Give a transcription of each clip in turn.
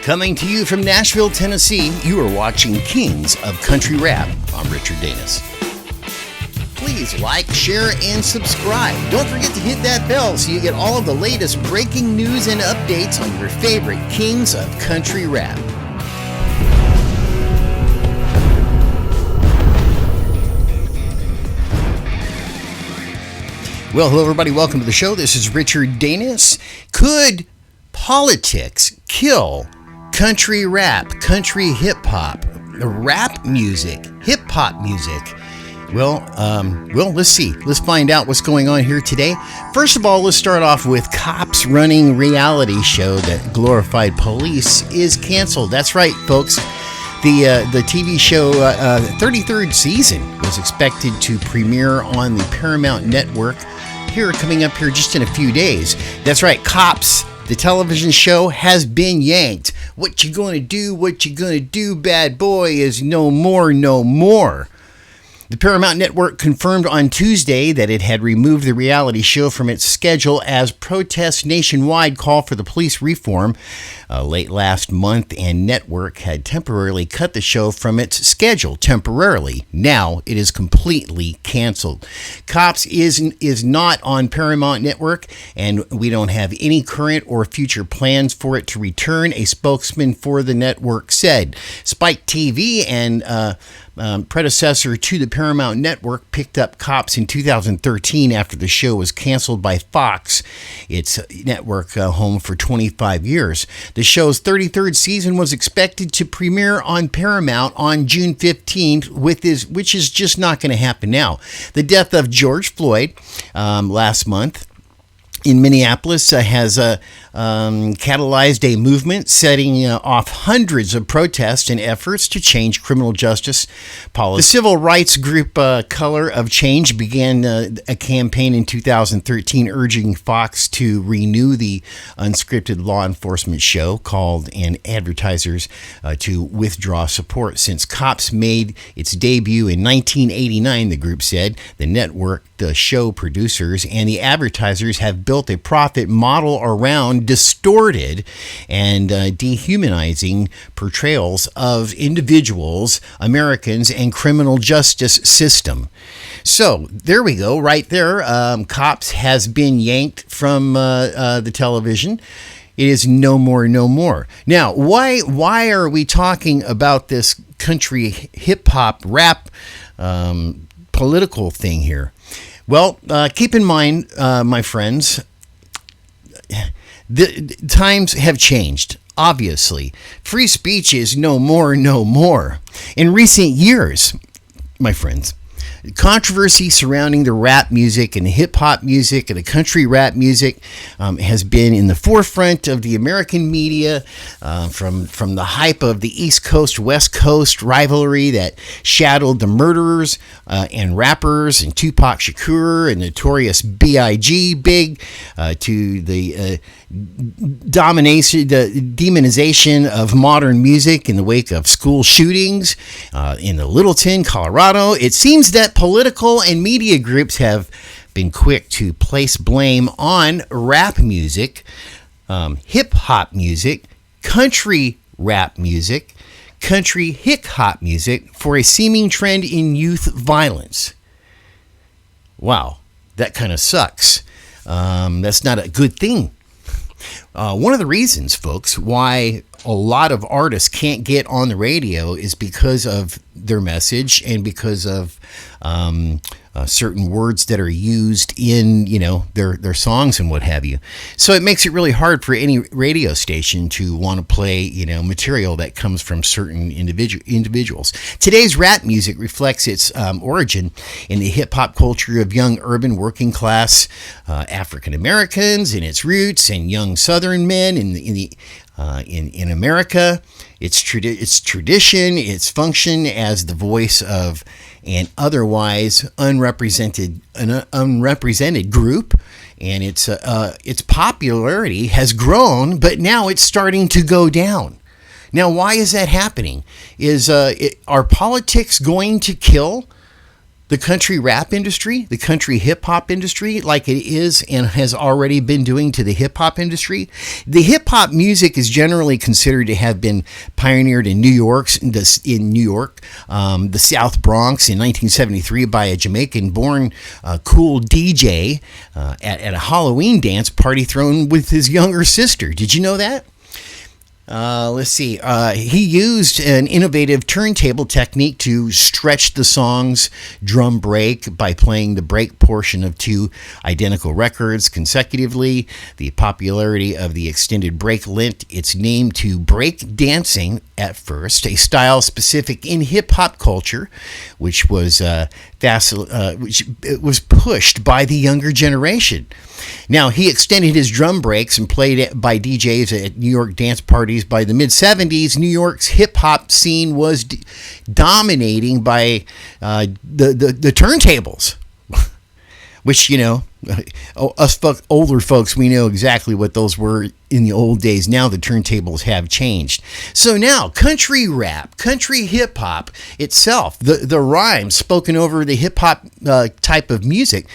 Coming to you from Nashville, Tennessee, you are watching Kings of Country Rap. I'm Richard Danis. Please like, share, and subscribe. Don't forget to hit that bell so you get all of the latest breaking news and updates on your favorite Kings of Country Rap. Well, hello everybody. Welcome to the show. This is Richard Danis. Could politics kill country rap, country hip-hop, rap music, hip-hop music? Well, let's see. Let's find out what's going on here today. First of all, let's start off with Cops running reality show that glorified police is canceled. That's right, folks. The TV show 33rd season was expected to premiere on the Paramount Network coming up here just in a few days. That's right, Cops, the television show, has been yanked. What you gonna do? What you gonna do, bad boy, is no more, no more. The Paramount Network confirmed on Tuesday that it had removed the reality show from its schedule as protests nationwide call for the police reform. Late last month, and network had temporarily cut the show from its schedule. Temporarily. Now it is completely canceled. Cops is not on Paramount Network, and we don't have any current or future plans for it to return, a spokesman for the network said. Spike TV and predecessor to the Paramount Network picked up Cops in 2013 after the show was canceled by Fox, its network home for 25 years. The show's 33rd season was expected to premiere on Paramount on June 15th, which is just not going to happen now. The death of George Floyd last month in Minneapolis has catalyzed a movement setting off hundreds of protests and efforts to change criminal justice policy. The civil rights group Color of Change began a campaign in 2013 urging Fox to renew the unscripted law enforcement show called, and advertisers to withdraw support. Since Cops made its debut in 1989, the group said, the network, the show producers, and the advertisers have built a profit model around distorted and dehumanizing portrayals of individuals, Americans, and criminal justice system. So there we go, right there. Cops has been yanked from the television. It is no more, no more. Now, why are we talking about this country hip-hop rap political thing here? Well, keep in mind, my friends, the times have changed, obviously. Free speech is no more, no more. In recent years, my friends, controversy surrounding the rap music and the hip-hop music and the country rap music has been in the forefront of the American media from the hype of the East Coast-West Coast rivalry that shadowed the murderers and rappers and Tupac Shakur and Notorious B.I.G. Big to the demonization of modern music in the wake of school shootings in the Littleton, Colorado. It seems that political and media groups have been quick to place blame on rap music, hip-hop music, country rap music, country hip-hop music for a seeming trend in youth violence. Wow, that kind of sucks. That's not a good thing. One of the reasons, folks, why a lot of artists can't get on the radio is because of their message and because of certain words that are used in, their songs and what have you. So it makes it really hard for any radio station to want to play, material that comes from certain individuals. Today's rap music reflects its origin in the hip-hop culture of young urban working class African Americans, and its roots in young Southern men in America. Its tradition, its function as the voice of an otherwise unrepresented group, and its popularity has grown, but now it's starting to go down. Now, why is that happening? Are politics going to kill the country rap industry, the country hip hop industry, like it is and has already been doing to the hip hop industry. The hip hop music is generally considered to have been pioneered in New York, the South Bronx in 1973 by a Jamaican-born cool DJ at a Halloween dance party thrown with his younger sister. Did you know that? Let's see. He used an innovative turntable technique to stretch the song's drum break by playing the break portion of two identical records consecutively. The popularity of the extended break lent its name to break dancing at first, a style specific in hip hop culture, which was pushed by the younger generation. Now, he extended his drum breaks and played it by DJs at New York dance parties. By the mid-'70s, New York's hip-hop scene was dominating by the turntables, which, older folks, we know exactly what those were in the old days. Now the turntables have changed. So now country rap, country hip hop itself, the rhymes spoken over the hip hop type of music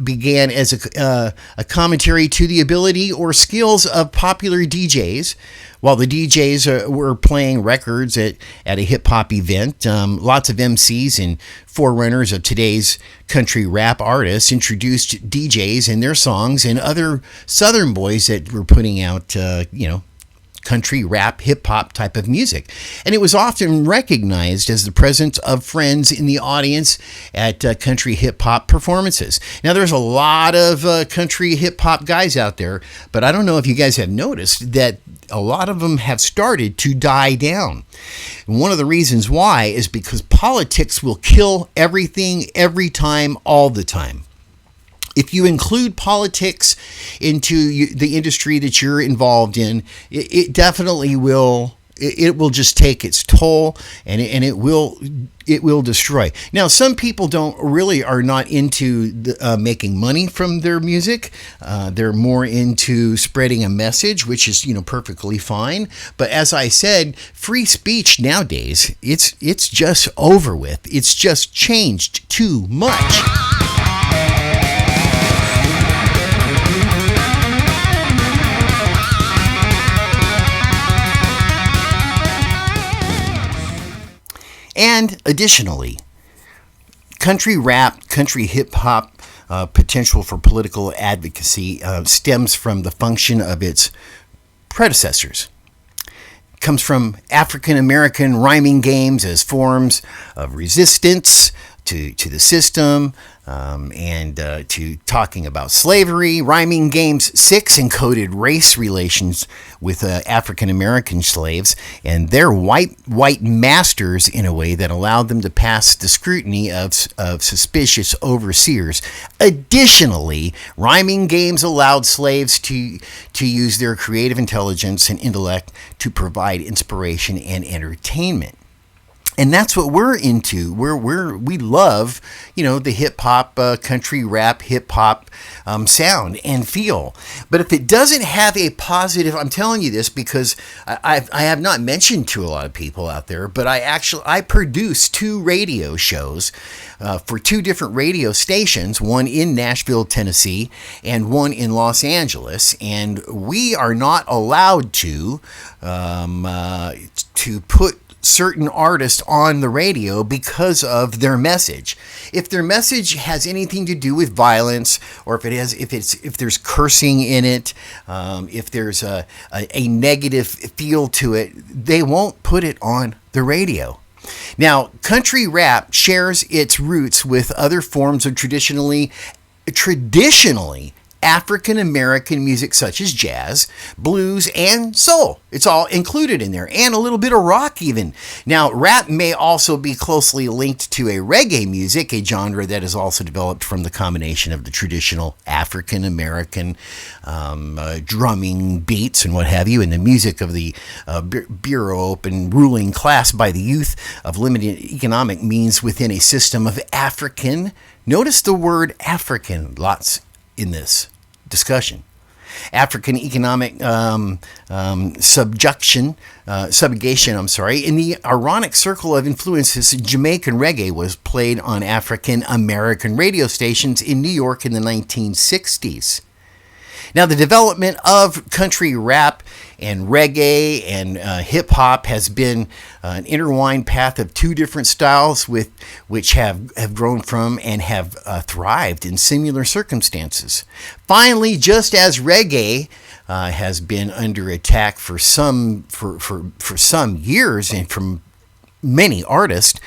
began as a commentary to the ability or skills of popular DJs. While the DJs were playing records at a hip-hop event, lots of MCs and forerunners of today's country rap artists introduced DJs and their songs and other Southern boys that were putting out, country rap, hip-hop type of music. And it was often recognized as the presence of friends in the audience at country hip-hop performances. Now, there's a lot of country hip-hop guys out there, but I don't know if you guys have noticed that a lot of them have started to die down. And one of the reasons why is because politics will kill everything, every time, all the time. If you include politics into the industry that you're involved in, it definitely will. It will just take its toll, and it will destroy. Now, some people are not into making money from their music. They're more into spreading a message, which is perfectly fine. But as I said, free speech nowadays, it's just over with. It's just changed too much. And additionally, country rap, country hip hop potential for political advocacy stems from the function of its predecessors. It comes from African American rhyming games as forms of resistance to the system, and to talking about slavery. Rhyming Games 6 encoded race relations with African American slaves and their white masters in a way that allowed them to pass the scrutiny of suspicious overseers. Additionally, Rhyming Games allowed slaves to use their creative intelligence and intellect to provide inspiration and entertainment. And that's what we're into. We love, the hip hop, country rap, hip hop sound and feel. But if it doesn't have a positive, I'm telling you this because I have not mentioned to a lot of people out there, but I produce 2 radio shows for 2 different radio stations, one in Nashville, Tennessee, and one in Los Angeles, and we are not allowed to put certain artists on the radio because of their message. If their message has anything to do with violence, or if there's cursing in it, if there's a negative feel to it, they won't put it on the radio. Now, country rap shares its roots with other forms of traditionally African American music such as jazz, blues, and soul. It's all included in there, and a little bit of rock even. Now, rap may also be closely linked to a reggae music, a genre that is also developed from the combination of the traditional African American drumming beats and what have you, and the music of the bureau and ruling class by the youth of limited economic means within a system of African. Notice the word African lots in this discussion. African economic subjugation, in the ironic circle of influences, Jamaican reggae was played on African American radio stations in New York in the 1960s. Now, the development of country rap and reggae and hip-hop has been an intertwined path of two different styles which have grown from and have thrived in similar circumstances. Finally, just as reggae has been under attack for some years and from many artists,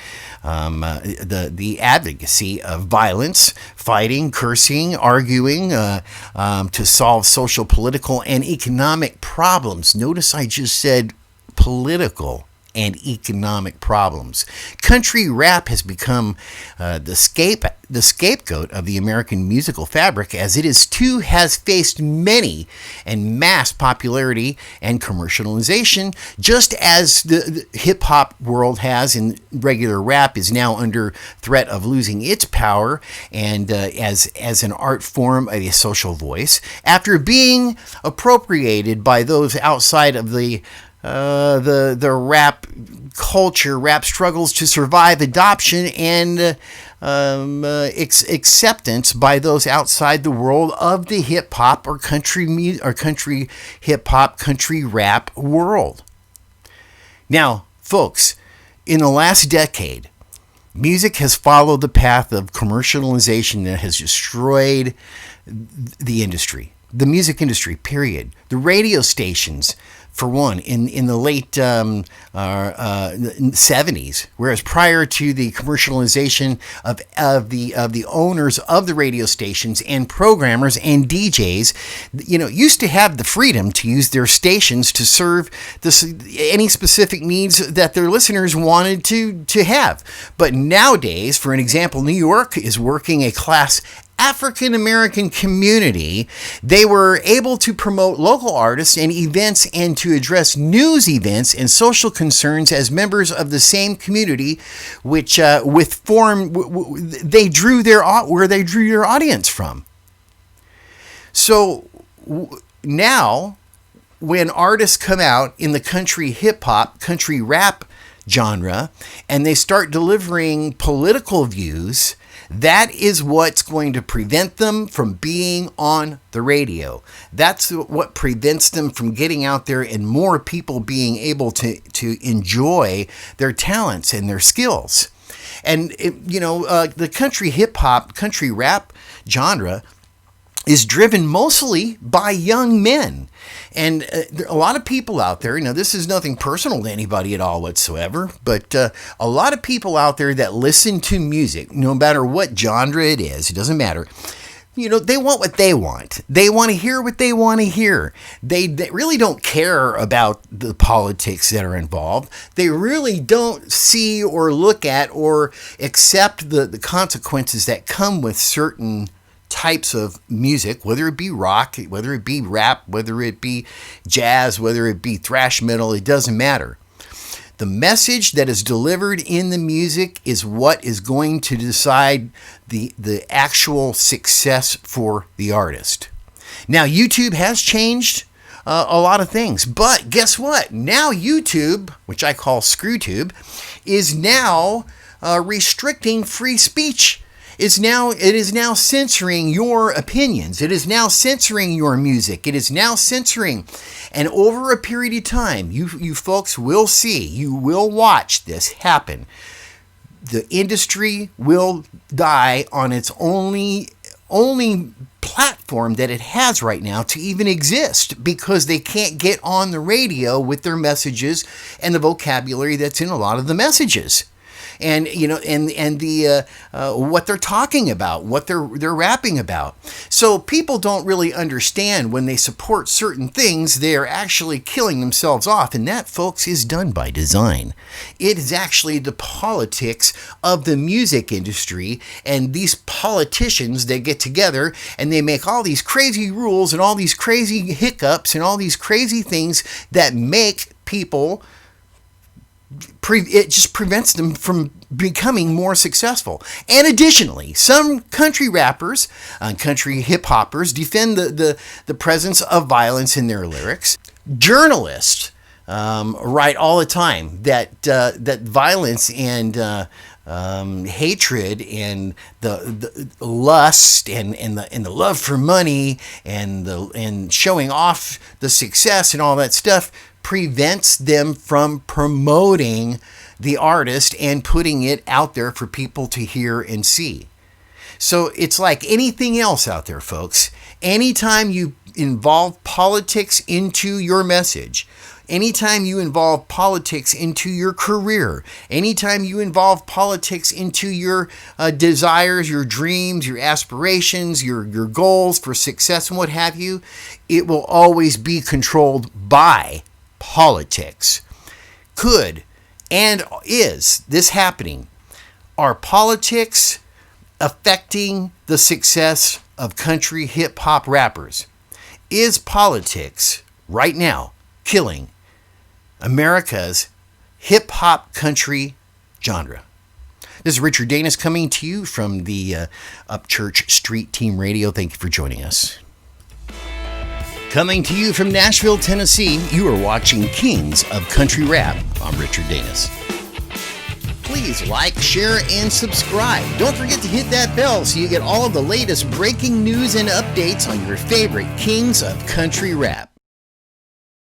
the advocacy of violence, fighting, cursing, arguing to solve social, political, and economic problems. Notice I just said political and economic problems. Country rap has become the scapegoat of the American musical fabric, as it is too has faced many and mass popularity and commercialization, just as the hip-hop world has, and regular rap is now under threat of losing its power and as an art form, a social voice, after being appropriated by those outside of the rap culture. Rap struggles to survive adoption and acceptance by those outside the world of the hip hop or country hip hop, country rap world. Now, folks, in the last decade, music has followed the path of commercialization that has destroyed the industry, the music industry, period. The radio stations, for one, in the late 70s, whereas prior to the commercialization of the owners of the radio stations and programmers and DJs, used to have the freedom to use their stations to serve any specific needs that their listeners wanted to have. But nowadays, for an example, New York is working a class African American community. They were able to promote local artists and events and to address news events and social concerns as members of the same community, which they drew their audience from. So now, when artists come out in the country hip hop, country rap genre, and they start delivering political views, that is what's going to prevent them from being on the radio. That's what prevents them from getting out there and more people being able to enjoy their talents and their skills. And, the country hip hop, country rap genre is driven mostly by young men. And a lot of people out there, this is nothing personal to anybody at all whatsoever, but a lot of people out there that listen to music, no matter what genre it is, it doesn't matter. They want what they want. They want to hear what they want to hear. They really don't care about the politics that are involved. They really don't see or look at or accept the consequences that come with certain types of music, whether it be rock, whether it be rap, whether it be jazz, whether it be thrash metal, it doesn't matter. The message that is delivered in the music is what is going to decide the actual success for the artist. Now, YouTube has changed a lot of things, but guess what? Now YouTube, which I call ScrewTube, is now restricting free speech. It is now censoring your opinions. It is now censoring your music. It is now censoring. And over a period of time, you folks will see, you will watch this happen. The industry will die on its only platform that it has right now to even exist, because they can't get on the radio with their messages and the vocabulary that's in a lot of the messages. And the what they're talking about, what they're rapping about. So people don't really understand when they support certain things, they are actually killing themselves off, and that, folks, is done by design. It is actually the politics of the music industry, and these politicians, they get together and they make all these crazy rules and all these crazy hiccups and all these crazy things that make people it just prevents them from becoming more successful. And additionally, some country rappers, country hip hoppers defend the presence of violence in their lyrics. Journalists write all the time that violence and hatred and the lust and the love for money and showing off the success and all that stuff prevents them from promoting the artist and putting it out there for people to hear and see. So it's like anything else out there, folks. Anytime you involve politics into your message, anytime you involve politics into your career, anytime you involve politics into your desires, your dreams, your aspirations, your goals for success and what have you, it will always be controlled by politics. Could and is this happening? Are politics affecting the success of country hip hop rappers? Is politics right now killing America's hip hop country genre? This is Richard Danis coming to you from the Upchurch Street Team Radio. Thank you for joining us. Coming to you from Nashville, Tennessee, you are watching Kings of Country Rap. I'm Richard Danis. Please like, share, and subscribe. Don't forget to hit that bell so you get all of the latest breaking news and updates on your favorite Kings of Country Rap.